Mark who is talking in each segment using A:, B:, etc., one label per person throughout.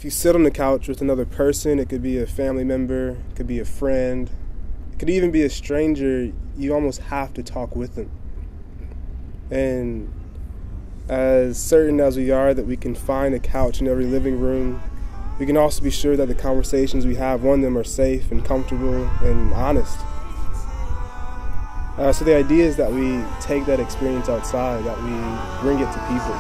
A: if you sit on the couch with another person, it could be a family member, it could be a friend, it could even be a stranger, you almost have to talk with them. And as certain as we are that we can find a couch in every living room, we can also be sure that the conversations we have on them are safe and comfortable and honest. So the idea is that we take that experience outside, that we bring it to people.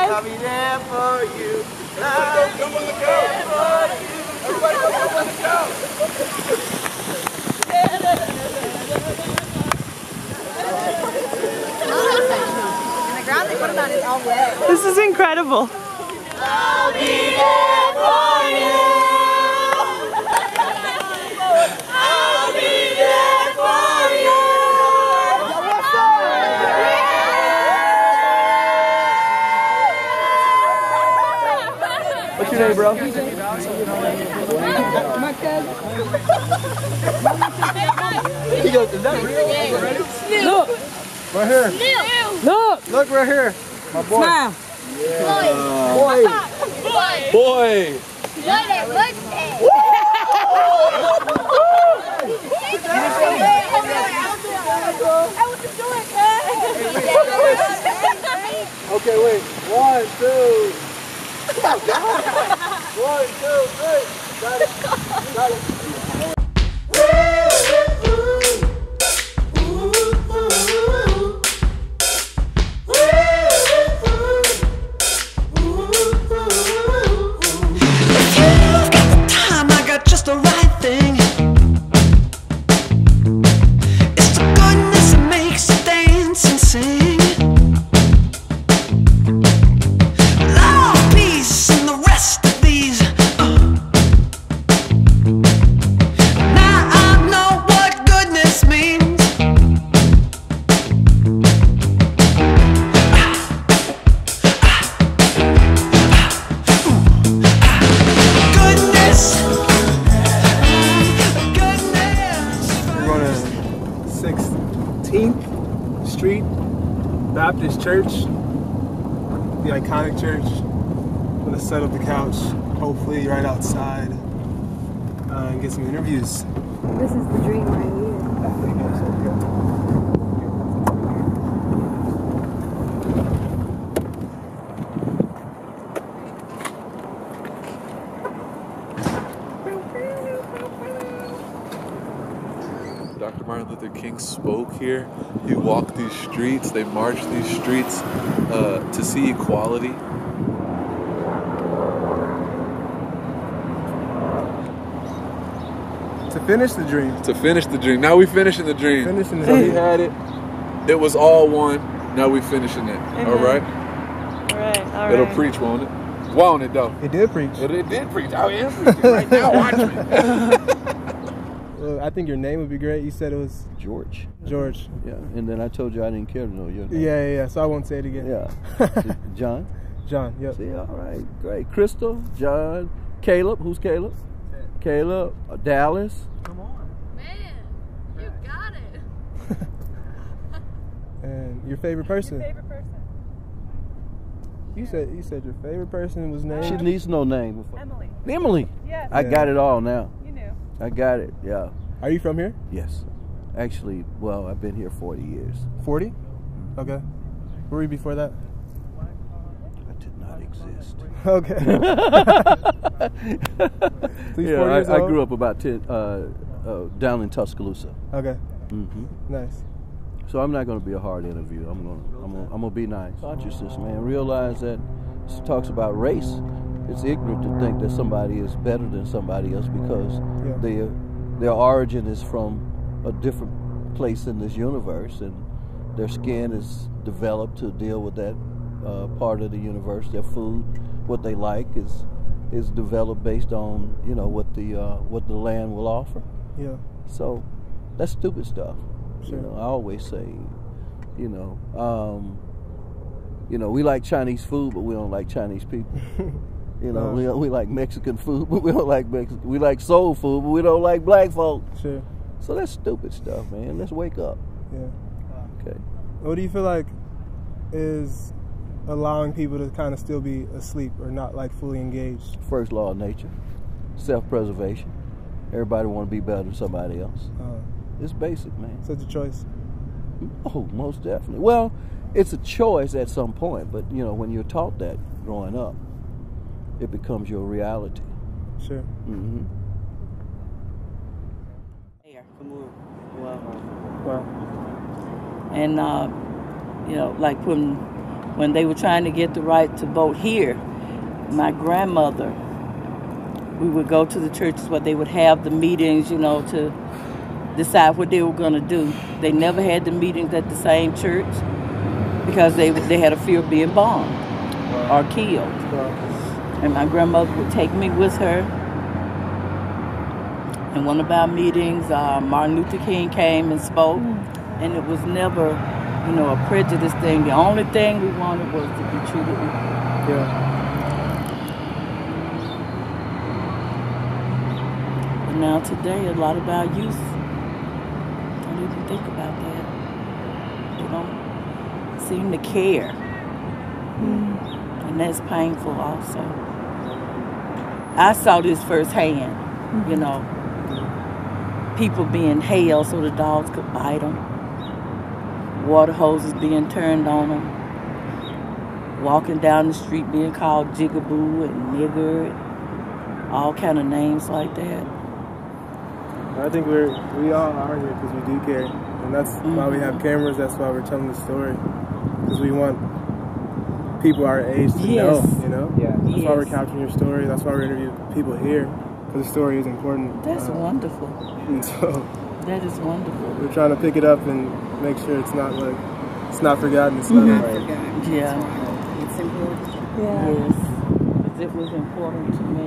B: I'll be there for you. I'll be there for you. Everybody go jump on the couch.
C: And the ground they put it on is all wet.
D: This is incredible.
B: I'll be there for you. I'll be there for you.
E: What's your name, bro? He goes, is that real?
D: Look.
E: Right here.
D: Look.
E: Look right here. My boy.
D: Smile.
E: Yeah. Boy. Boy. Okay, wait. 1, 2. 1, 2, 3. Got it. Got it.
A: Baptist Church, the iconic church. I'm gonna set up the couch, hopefully right outside, and get some interviews.
C: This is the dream right here.
F: Dr. Martin Luther King spoke here. He walked these streets, they marched these streets to see equality.
A: To finish the dream.
F: To finish the dream. Now we finishing the dream.
A: Finishing the
F: So
A: dream.
F: he had it. It was all one. Now we finishing it.
D: Amen.
F: All right?
D: All right, all right.
F: It'll preach, won't it? Won't it, though?
A: It did preach.
F: It did preach. I am preaching right now. Watch me.
A: Well, I think your name would be great. You said it was
E: George.
A: George.
E: Yeah, and then I told you I didn't care to know your name.
A: Yeah. So I won't say it again.
E: Yeah. John?
A: John, yep.
E: See, all right, great. Crystal, John, Caleb. Who's Caleb? Caleb, Dallas.
A: Come on.
C: Man, you got it.
A: And your favorite person?
D: Your favorite person?
A: You said your favorite person was named?
E: She needs no name.
D: Emily.
E: Emily.
D: Yes.
E: I got it all now.
D: You knew.
E: I got it, yeah.
A: Are you from here?
E: Yes. Actually, well, I've been here 40 years.
A: 40? Okay. Where were you before that?
E: I did not exist.
A: Okay. So you're 40 years
E: I
A: old?
E: grew up about 10, down in Tuscaloosa.
A: Okay.
E: Mm-hmm.
A: Nice.
E: So I'm not going to be a hard interview. I'm going to be nice. Consciousness, man. Realize that this talks about race. It's ignorant to think that somebody is better than somebody else because their origin is from a different place in this universe, and their skin is developed to deal with that part of the universe. Their food, what they like, is developed based on what the land will offer.
A: Yeah.
E: So that's stupid stuff.
A: Sure.
E: I always say, we like Chinese food, but we don't like Chinese people. We like Mexican food, but we don't like Mexican. We like soul food, but we don't like black folk.
A: Sure.
E: So that's stupid stuff, man. Let's wake up.
A: Yeah.
E: Okay.
A: What do you feel like is allowing people to kind of still be asleep or not like fully engaged?
E: First law of nature, self-preservation. Everybody want to be better than somebody else. It's basic, man.
A: So it's a choice.
E: Oh, most definitely. Well, it's a choice at some point, but when you're taught that growing up, it becomes your reality.
A: Sure.
E: Mm-hmm.
A: Wow.
G: And like when they were trying to get the right to vote here, my grandmother, we would go to the churches where they would have the meetings, to decide what they were going to do. They never had the meetings at the same church because they had a fear of being bombed or killed. And my grandmother would take me with her. In one of our meetings, Martin Luther King came and spoke, and it was never, a prejudice thing. The only thing we wanted was to be treated equal.
A: Yeah.
G: But now today, a lot of our youth don't even think about that. They don't seem to care. And that's painful also. I saw this firsthand, people being held so the dogs could bite them, water hoses being turned on them, walking down the street being called jigaboo and nigger, and all kind of names like that.
A: I think we all are here because we do care, and that's why we have cameras. That's why we're telling the story, because we want people our age to know.
G: Yeah.
A: That's why we're capturing your story. That's why we're interviewing people here, because the story is important.
G: That's wonderful.
A: And so
G: that is wonderful.
A: we're trying to pick it up and make sure it's not forgotten. It's not
C: forgotten.
G: Yeah.
C: It's important.
G: Yeah. Yes. Because it was important to me.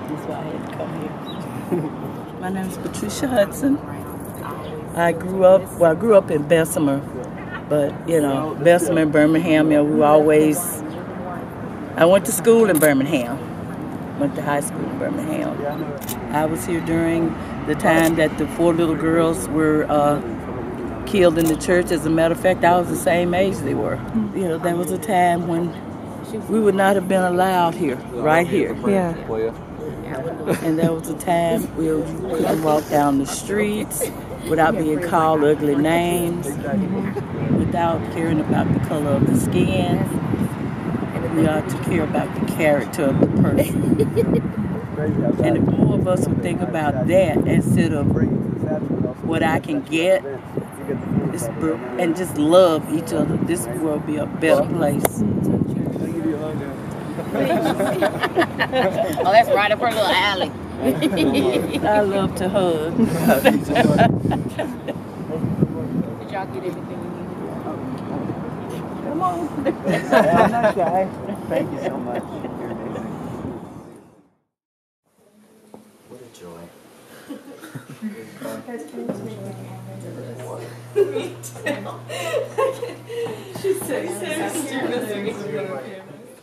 G: That's why I had to come here. My name is Patricia Hudson. I grew up in Bessemer, but Bessemer and Birmingham, I went to school in Birmingham, went to high school in Birmingham. I was here during the time that the 4 little girls were killed in the church. As a matter of fact, I was the same age they were. There was a time when we would not have been allowed here, right here.
D: Yeah.
G: And there was a time where you couldn't walk down the streets without being called ugly names, without caring about the color of the skin. We are to care about the character of the person. And if more of us would think about that instead of what I can get, and just love each other, this world would be a better place.
C: Oh, that's right up her little alley.
G: I love to hug.
C: Did y'all get everything you needed?
G: Come on.
H: I'm not shy. Thank you so much. You're amazing. What a joy.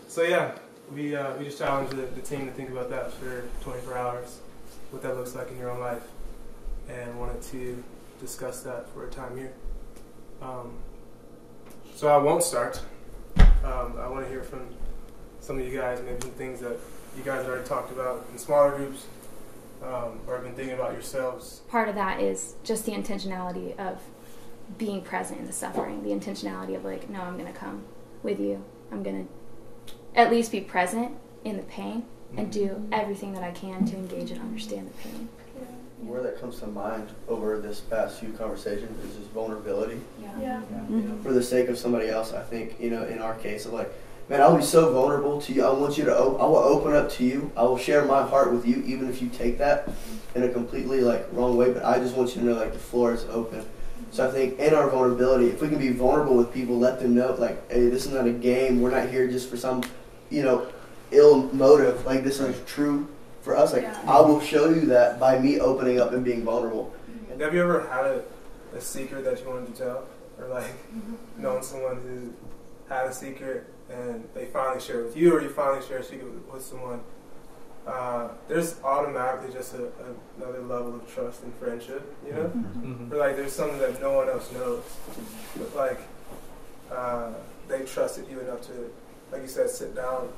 A: So yeah, we just challenged the team to think about that for 24 hours, what that looks like in your own life, and wanted to discuss that for a time here. So I won't start. I want to hear from some of you guys, maybe some things that you guys already talked about in smaller groups, or have been thinking about yourselves.
I: Part of that is just the intentionality of being present in the suffering, the intentionality of like, no, I'm going to come with you. I'm going to at least be present in the pain and do everything that I can to engage and understand the pain.
H: The word that comes to mind over this past few conversations is just vulnerability.
I: Yeah.
H: For the sake of somebody else, I think, in our case, of like, man, I'll be so vulnerable to you. I want you to, I will open up to you. I will share my heart with you, even if you take that in a completely like wrong way. But I just want you to know like the floor is open. So I think in our vulnerability, if we can be vulnerable with people, let them know like, hey, this is not a game. We're not here just for some, ill motive. Like this is true for us. Like I will show you that by me opening up and being vulnerable.
A: Have you ever had a secret that you wanted to tell, or like known someone who had a secret and they finally share it with you, or you finally share a secret with someone? There's automatically just another level of trust and friendship, Or like there's something that no one else knows, but like they trusted you enough to, like you said, sit down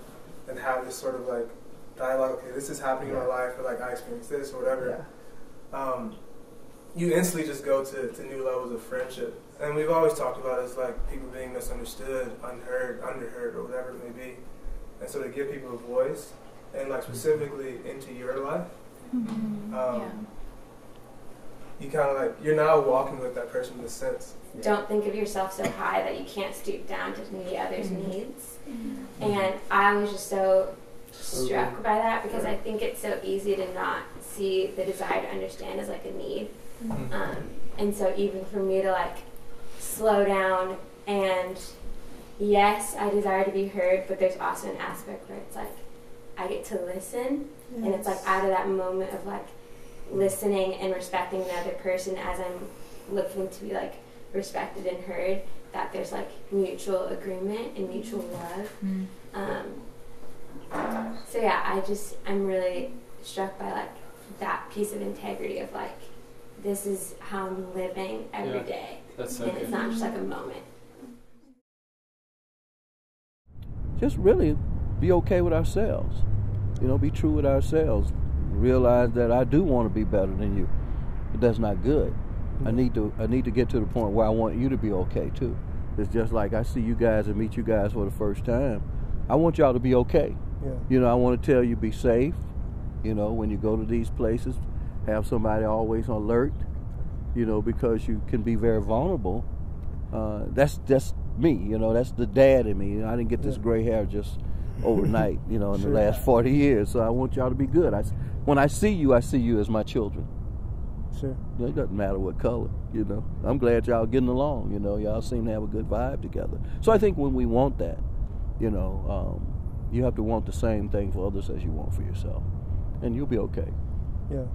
A: and have this sort of like dialogue. Okay, this is happening in my life, or like I experienced this or whatever. You instantly just go to new levels of friendship. And we've always talked about it as like people being misunderstood, unheard, underheard, or whatever it may be. And so to give people a voice, and like specifically into your life, you kind of like, you're now walking with that person in a sense.
J: Don't think of yourself so high that you can't stoop down to meet others' needs. And I was just so struck by that, because I think it's so easy to not see the desire to understand as like a need. And so even for me to like slow down, and yes, I desire to be heard, but there's also an aspect where it's like I get to listen, and it's like out of that moment of like listening and respecting the other person as I'm looking to be like respected and heard, that there's like mutual agreement and mutual love. So yeah, I'm really struck by like that piece of integrity of like, this is how I'm living every day.
K: That's so
J: and
K: good.
J: It's not just like a moment.
E: Just really be okay with ourselves. Be true with ourselves. Realize that I do want to be better than you, but that's not good. I need to get to the point where I want you to be okay too. It's just like I see you guys and meet you guys for the first time. I want y'all to be okay. I want to tell you, be safe. When you go to these places, have somebody always on alert. Because you can be very vulnerable. That's just me. That's the dad in me. I didn't get this gray hair just overnight. In the last 40 years. So I want y'all to be good. When I see you as my children.
A: Sure.
E: It doesn't matter what color. I'm glad y'all getting along. Y'all seem to have a good vibe together. So I think when we want that, you have to want the same thing for others as you want for yourself, and you'll be okay.
A: Yeah.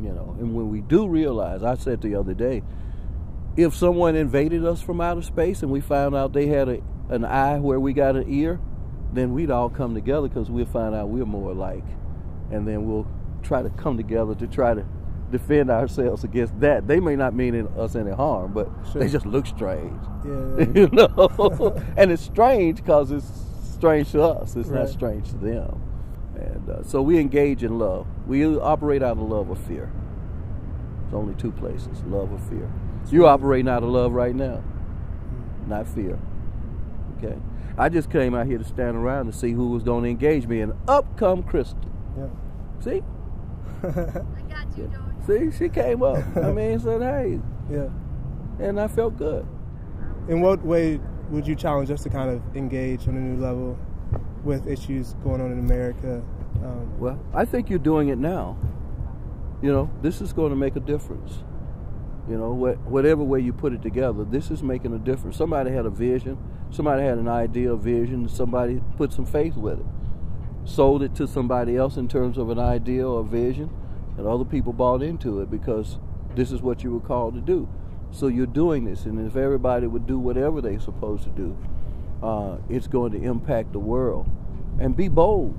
E: And when we do realize, I said the other day, if someone invaded us from outer space and we found out they had an eye where we got an ear, then we'd all come together, because we'll find out we're more alike, and then we'll try to come together to try to defend ourselves against that. They may not mean us any harm, but they just look strange. And it's strange because it's strange to us. It's not strange to them. And so we engage in love. We operate out of love or fear. There's only two places, love or fear. You're operating out of love right now, not fear. Okay? I just came out here to stand around to see who was going to engage me, and up come Crystal.
A: Yeah.
E: See?
L: I got you, George.
E: See, she came up. Said, hey.
A: Yeah.
E: And I felt good.
A: In what way would you challenge us to kind of engage on a new level with issues going on in America?
E: Well, I think you're doing it now. This is going to make a difference. Whatever way you put it together, this is making a difference. Somebody had a vision. Somebody had an idea, a vision. Somebody put some faith with it. Sold it to somebody else in terms of an idea or a vision, and other people bought into it because this is what you were called to do. So you're doing this, and if everybody would do whatever they're supposed to do, it's going to impact the world. And be bold.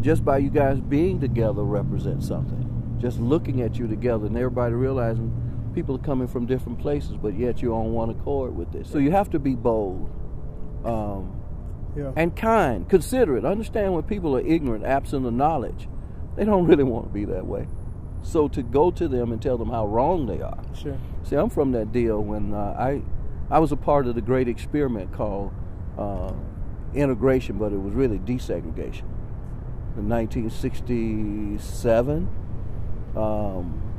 E: Just by you guys being together represents something. Just looking at you together and everybody realizing people are coming from different places, but yet you're on one accord with this. So you have to be bold and kind, considerate. Understand when people are ignorant, absent of knowledge, they don't really want to be that way. So to go to them and tell them how wrong they are.
A: Sure.
E: See, I'm from that deal when I was a part of the great experiment called integration, but it was really desegregation. In 1967,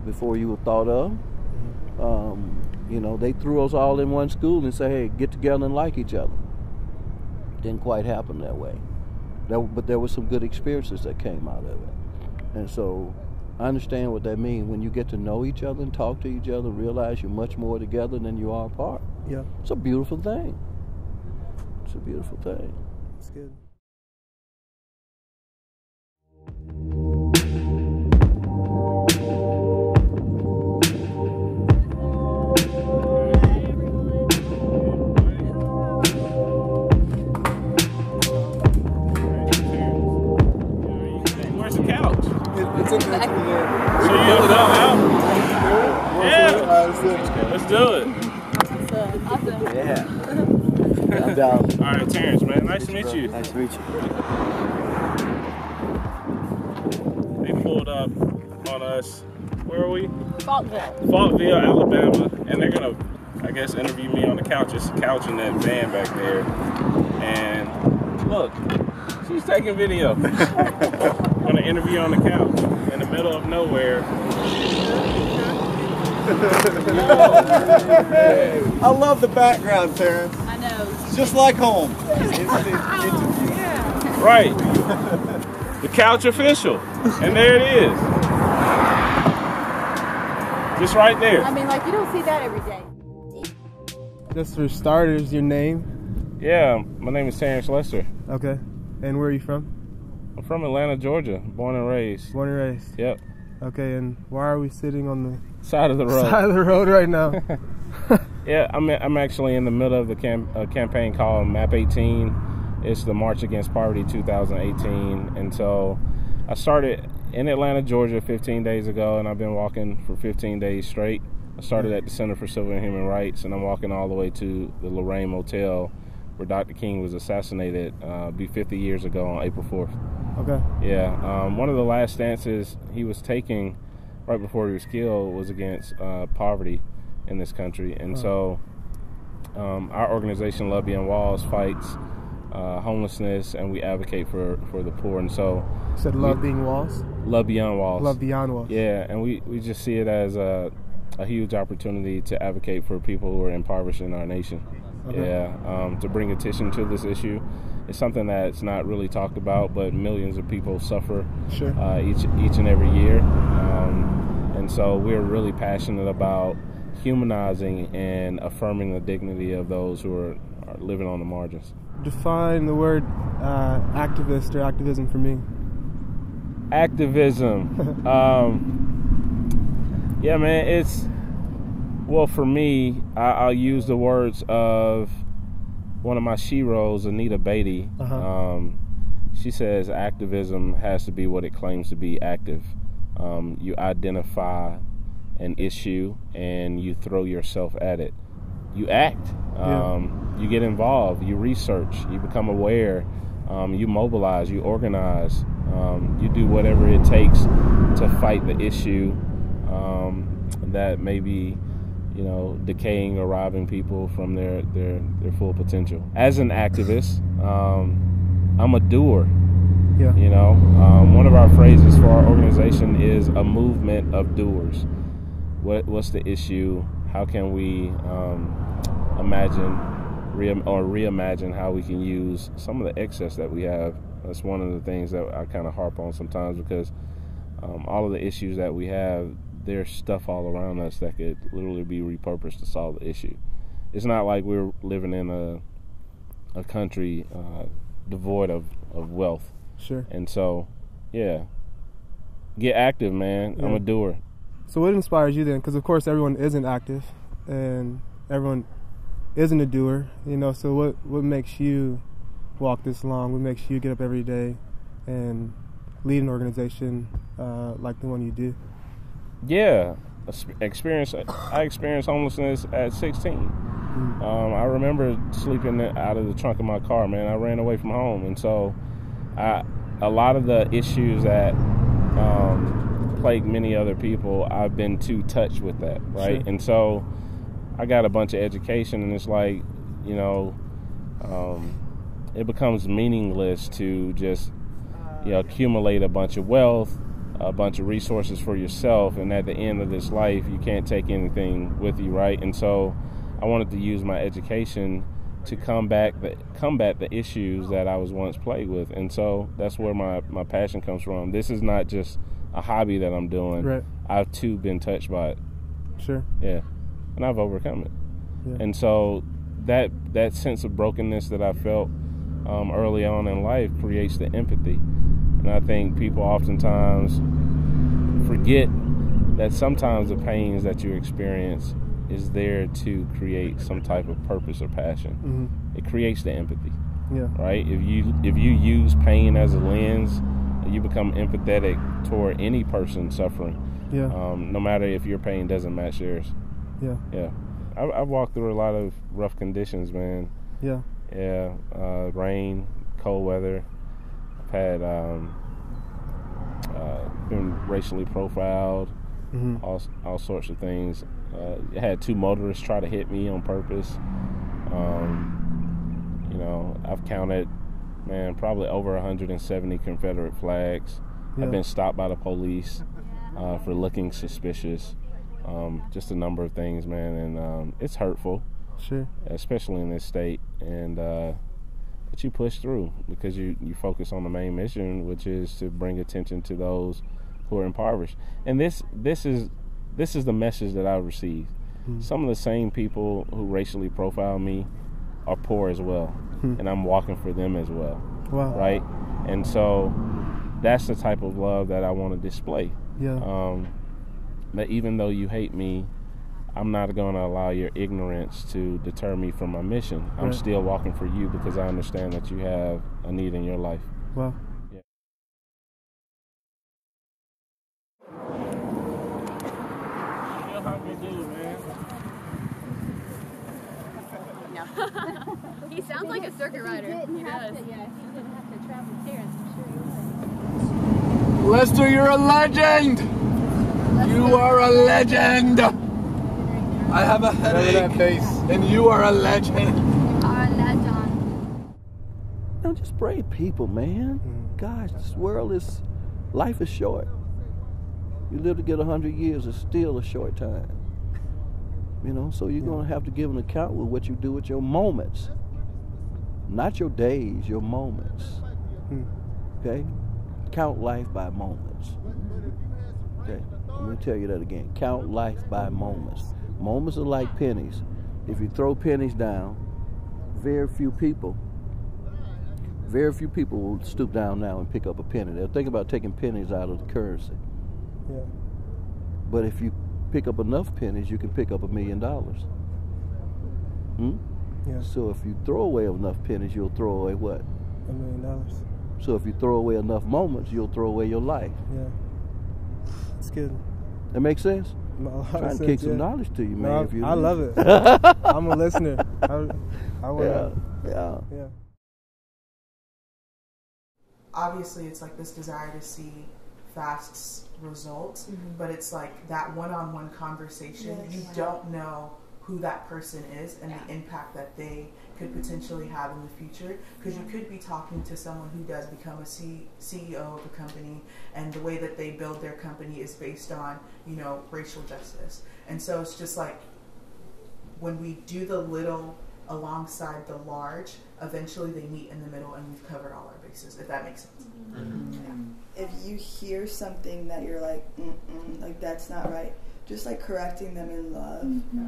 E: before you were thought of, they threw us all in one school and said, hey, get together and like each other. Didn't quite happen that way. But there were some good experiences that came out of it. And so I understand what that means. When you get to know each other and talk to each other, realize you're much more together than you are apart.
A: Yeah.
E: It's a beautiful thing. It's a beautiful thing.
A: It's good.
B: Where's the couch?
A: It's in there.
B: So you pull it up now?
A: Yeah.
B: Let's do it.
E: Yeah. I'm down.
B: All right, Terrence, man. Nice to meet you.
E: Nice to meet you.
B: They pulled up on us. Where are we?
C: Faultville.
B: Faultville, Alabama. And they're going to, I guess, interview me on the couch. It's a couch in that van back there. And look, she's taking video. Going to interview on the couch in the middle of nowhere.
K: I love the background, Terrence.
C: I know.
K: It's just like home.
B: Right. The couch official. And there it is. Just right there.
C: I mean, like, you don't see that every day.
A: Just for starters, your name?
B: Yeah, my name is Terrence Lester.
A: Okay. And where are you from?
B: I'm from Atlanta, Georgia. Born and raised.
A: Born and raised.
B: Yep.
A: Okay, and why are we sitting on the
B: Side of the road.
A: side of the road right now?
B: Yeah, I'm actually in the middle of the campaign called MAP 18. It's the March Against Poverty 2018. And so I started in Atlanta, Georgia 15 days ago, and I've been walking for 15 days straight. I started at the Center for Civil and Human Rights, and I'm walking all the way to the Lorraine Motel where Dr. King was assassinated, be 50 years ago on April 4th.
A: Okay.
B: Yeah, one of the last stances he was taking right before he was killed was against poverty in this country. And so our organization, Love Beyond Walls, fights homelessness, and we advocate for the poor. And so
A: You said Love Being Walls?
B: Love Beyond Walls.
A: Love Beyond Walls.
B: Yeah, and we just see it as a huge opportunity to advocate for people who are impoverished in our nation.
A: Okay.
B: Yeah, to bring attention to this issue. It's something that's not really talked about, but millions of people suffer
A: Sure.
B: each and every year. And so we're really passionate about humanizing and affirming the dignity of those who are living on the margins.
A: Define the word activist or activism for me.
B: Activism. Yeah, man, well, for me, I'll use the words of one of my sheroes, Anita Beatty. She says activism has to be what it claims to be: active. You identify an issue and you throw yourself at it. You act. You get involved. You research. You become aware. You mobilize. You organize. You do whatever it takes to fight the issue that may be, decaying or robbing people from their full potential. As an activist, I'm a doer.
A: Yeah.
B: One of our phrases for our organization is a movement of doers. What's the issue? How can we reimagine how we can use some of the excess that we have? That's one of the things that I kind of harp on sometimes, because all of the issues that we have, there's stuff all around us that could literally be repurposed to solve the issue. It's not like we're living in a country devoid of wealth.
A: Sure.
B: And so, yeah, get active, man.
A: Yeah.
B: I'm a doer.
A: So what inspires you then? Because of course everyone isn't active, and everyone isn't a doer. So what makes you walk this long? What makes you get up every day and lead an organization like the one you do?
B: Yeah, I experienced homelessness at 16. I remember sleeping out of the trunk of my car, man. I ran away from home. And so a lot of the issues that plague many other people, I've been too touched with that, right? Sure. And so I got a bunch of education, and it's like, it becomes meaningless to just accumulate a bunch of wealth, a bunch of resources for yourself, and at the end of this life you can't take anything with you, right? And so I wanted to use my education to combat the issues that I was once plagued with. And so that's where my passion comes from. This is not just a hobby that I'm doing.
A: Right.
B: I've too been touched by it.
A: Sure.
B: Yeah. And I've overcome it.
A: Yeah.
B: And so that sense of brokenness that I felt early on in life creates the empathy. And I think people oftentimes forget that sometimes the pains that you experience is there to create some type of purpose or passion.
A: Mm-hmm.
B: It creates the empathy.
A: Yeah.
B: Right? If you use pain as a lens, you become empathetic toward any person suffering.
A: Yeah.
B: No matter if your pain doesn't match theirs.
A: Yeah.
B: Yeah. I've walked through a lot of rough conditions, man.
A: Yeah.
B: Yeah. Rain, cold weather. I've had been racially profiled.
A: Mm-hmm.
B: All sorts of things. I had 2 motorists try to hit me on purpose. I've counted, man, probably over 170 Confederate flags.
A: Yeah.
B: I've been stopped by the police for looking suspicious. Just a number of things, man, and it's hurtful.
A: Sure.
B: Especially in this state, and but you push through because you focus on the main mission, which is to bring attention to those who are impoverished. And this is the message that I've received. Mm-hmm. Some of the same people who racially profile me are poor as well, and I'm walking for them as well.
A: Wow.
B: Right? And so that's the type of love that I want to display.
A: Yeah.
B: That even though you hate me, I'm not going to allow your ignorance to deter me from my mission. I'm still walking for you because I understand that you have a need in your life.
A: Wow.
B: Yeah.
L: He sounds like a circuit rider. He didn't have to travel parents, I'm sure he would.
K: Lester, you're a legend! You are a legend! I have a headache, and you are a legend.
L: You are a legend.
E: Just brave people, man. Gosh, life is short. You live to get 100 years, it's still a short time. So you're going to have to give an account with what you do with your moments. Not your days, your moments. Okay? Count life by moments. Okay? Let me tell you that again. Count life by moments. Moments are like pennies. If you throw pennies down, very few people will stoop down now and pick up a penny. They'll think about taking pennies out of the currency.
A: Yeah.
E: But if you pick up enough pennies, you can pick up $1 million.
A: Yeah.
E: So if you throw away enough pennies, you'll throw away what?
A: $1 million.
E: So if you throw away enough moments, you'll throw away your life.
A: Yeah. That's good.
E: That makes sense?
A: I'm
E: trying to kick some knowledge to you, man.
A: No,
E: if you
A: I love it. I'm a listener. I want
E: Yeah.
M: Obviously, it's like this desire to see fast results, but it's like that one-on-one conversation.
I: Yes.
M: You don't know who that person is and the impact that they could potentially have in the future, because you could be talking to someone who does become a CEO of a company, and the way that they build their company is based on, racial justice. And so it's just like when we do the little alongside the large, eventually they meet in the middle and we've covered all our bases, if that makes sense.
N: If you hear something that you're like, like that's not right, just like correcting them in love,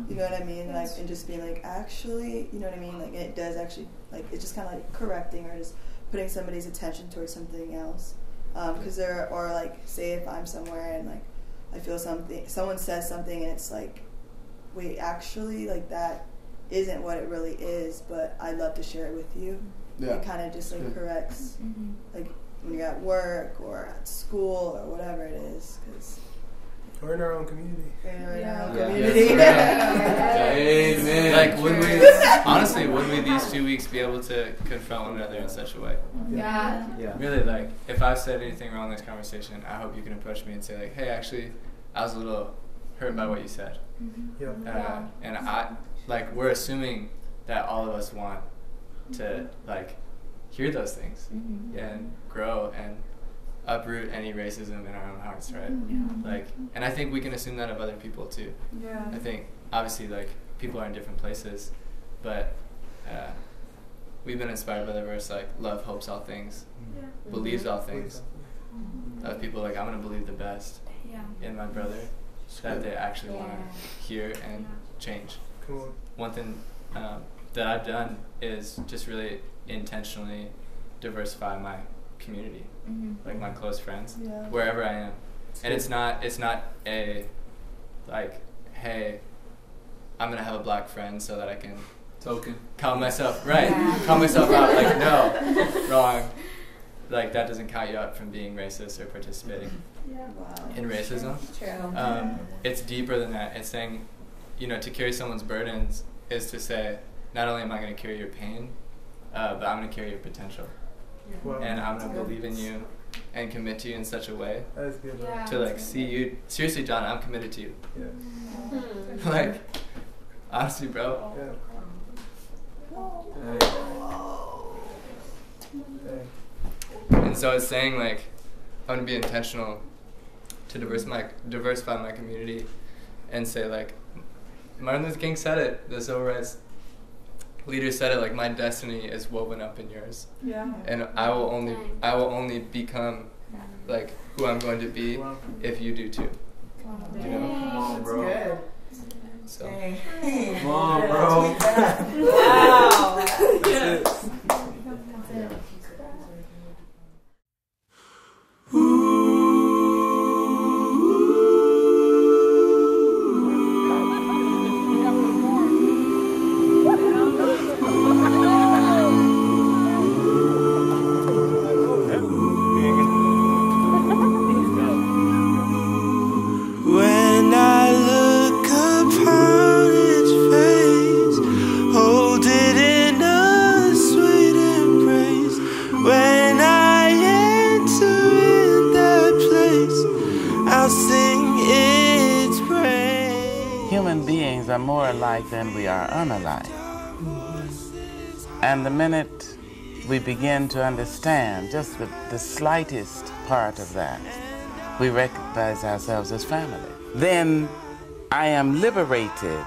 N: you know what I mean? Like, and just being like, actually, you know what I mean? Like, it does actually, like, it's just kind of like correcting or just putting somebody's attention towards something else. Because or like, say if I'm somewhere and like, I feel something, someone says something and it's like, wait, actually, like that isn't what it really is, but I'd love to share it with you.
K: Yeah.
N: It kind of just like corrects, like when you're at work or at school or whatever it is, because
A: we're in our own community.
O: Amen. Like, would we these 2 weeks be able to confront one another in such a way?
I: Yeah.
O: Really, like, if I've said anything wrong in this conversation, I hope you can approach me and say, like, hey, actually, I was a little hurt by what you said. And we're assuming that all of us want to, like, hear those things and grow and uproot any racism in our own hearts, right? Like, and I think we can assume that of other people too. I think obviously, like, people are in different places, but we've been inspired by the verse like love hopes all things, believes all things. People like I'm gonna believe the best in my brother that they actually want to hear and change.
A: Cool.
O: One thing that I've done is just really intentionally diversify my community, like my close friends, wherever I am. And it's not a like, hey, I'm gonna have a black friend so that I can count myself count myself out. Like, no, wrong. Like, that doesn't count you out from being racist or participating in racism.
J: True.
O: It's deeper than that. It's saying, to carry someone's burdens is to say, not only am I going to carry your pain, but I'm going to carry your potential. Wow. And I'm going to believe in you and commit to you in such a way to like see you. Seriously, John, I'm committed to you. Like, honestly, bro. And so it's saying like, I'm going to be intentional to diversify my community and say like, Martin Luther King said it, the civil rights leader said it, like, my destiny is woven up in yours. And I will only become like who I'm going to be if you do too. You know?
M: Come on, bro. Good.
O: So.
M: Come
K: on, bro.
M: Wow.
K: That's it.
P: When I look upon its face, hold it in a sweet embrace. When I enter in that place, I'll sing its praise.
Q: Human beings are more alike than we are unalike. And the minute we begin to understand just the slightest part of that, we recognize ourselves as family. Then I am liberated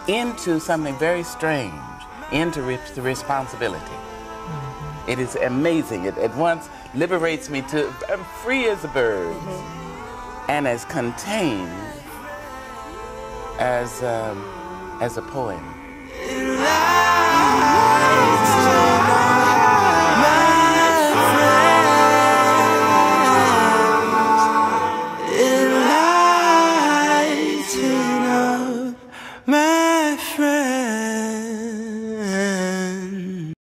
Q: into something very strange, into the responsibility. It is amazing. It at once liberates me to, I'm free as a bird, and as contained as a poem.
P: It lies